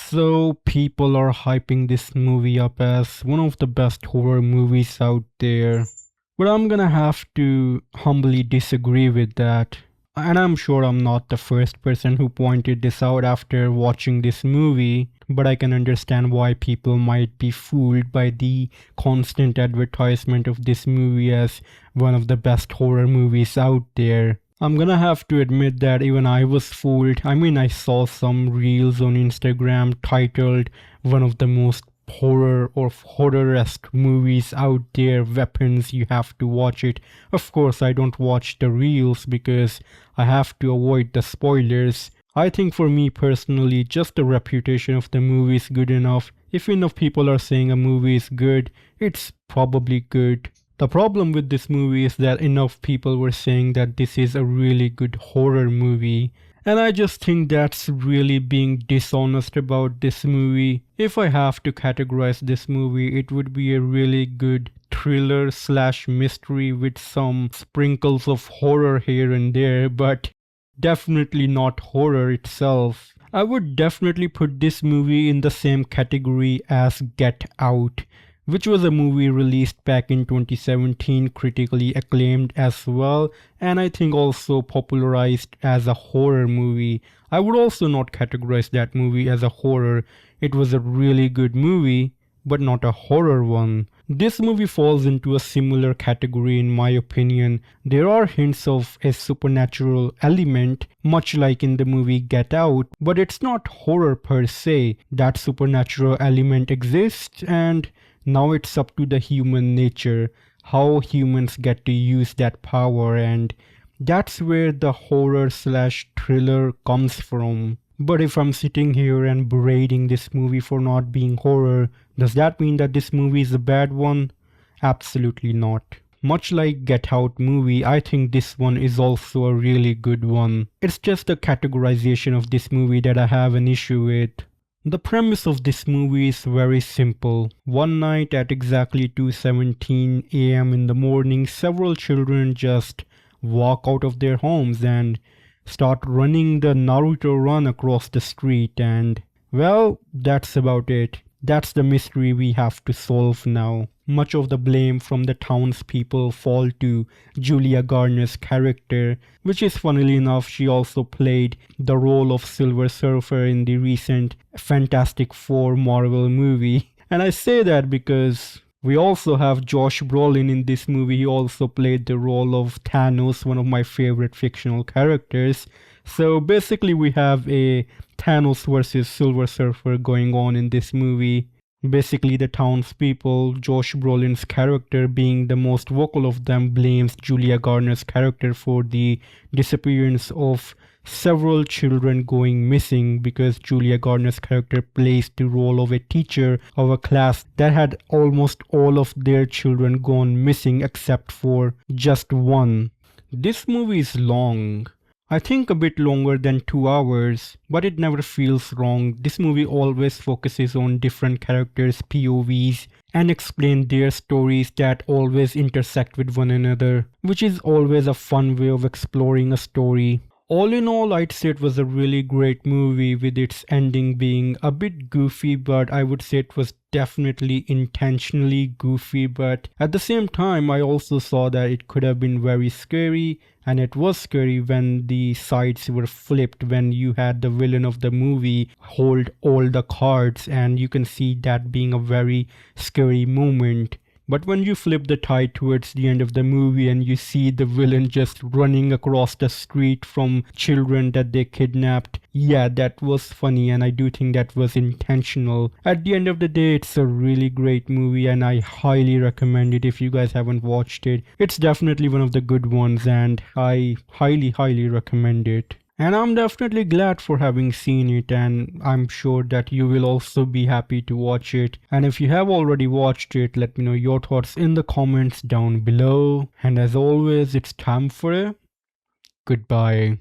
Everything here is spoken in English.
So people are hyping this movie up as one of the best horror movies out there. But I'm gonna have to humbly disagree with that. And I'm sure I'm not the first person who pointed this out after watching this movie, but I can understand why people might be fooled by the constant advertisement of this movie as one of the best horror movies out there. I'm gonna have to admit that even I was fooled. I mean, I saw some reels on Instagram titled one of the most horror or horror-esque movies out there, Weapons, you have to watch it. Of course, I don't watch the reels because I have to avoid the spoilers. I think for me personally, just the reputation of the movie is good enough. If enough people are saying a movie is good, it's probably good. The problem with this movie is that enough people were saying that this is a really good horror movie. And I just think that's really being dishonest about this movie. If I have to categorize this movie, it would be a really good thriller slash mystery with some sprinkles of horror here and there, but definitely not horror itself. I would definitely put this movie in the same category as Get Out, which was a movie released back in 2017, critically acclaimed as well, and I think also popularized as a horror movie. I would also not categorize that movie as a horror. It was a really good movie, but not a horror one. This movie falls into a similar category in my opinion. There are hints of a supernatural element, much like in the movie Get Out, but it's not horror per se. That supernatural element exists, and now it's up to the human nature, how humans get to use that power, and that's where the horror slash thriller comes from. But if I'm sitting here and berating this movie for not being horror, does that mean that this movie is a bad one? Absolutely not. Much like Get Out movie, I think this one is also a really good one. It's just the categorization of this movie that I have an issue with. The premise of this movie is very simple. One night at exactly 2:17 a.m. in the morning, several children just walk out of their homes and start running the Naruto run across the street, and well, that's about it. That's the mystery we have to solve now. Much of the blame from the townspeople fall to Julia Garner's character, which is funnily enough, she also played the role of Silver Surfer in the recent Fantastic Four Marvel movie. And I say that because we also have Josh Brolin in this movie. He also played the role of Thanos, one of my favorite fictional characters. So basically we have a Thanos versus Silver Surfer going on in this movie. Basically the townspeople, Josh Brolin's character being the most vocal of them, blames Julia Garner's character for the disappearance of several children going missing, because Julia Garner's character plays the role of a teacher of a class that had almost all of their children gone missing except for just one. This movie is long. I think a bit longer than 2 hours, but it never feels wrong. This movie always focuses on different characters' POVs and explain their stories that always intersect with one another, which is always a fun way of exploring a story. All in all, I'd say it was a really great movie, with its ending being a bit goofy, but I would say it was definitely intentionally goofy. But at the same time, I also saw that it could have been very scary, and it was scary when the sides were flipped, when you had the villain of the movie hold all the cards, and you can see that being a very scary moment. But when you flip the tide towards the end of the movie and you see the villain just running across the street from children that they kidnapped, yeah, that was funny, and I do think that was intentional. At the end of the day, it's a really great movie and I highly recommend it if you guys haven't watched it. It's definitely one of the good ones and I highly recommend it. And I'm definitely glad for having seen it, and I'm sure that you will also be happy to watch it. And if you have already watched it, let me know your thoughts in the comments down below. And as always, it's time for a goodbye.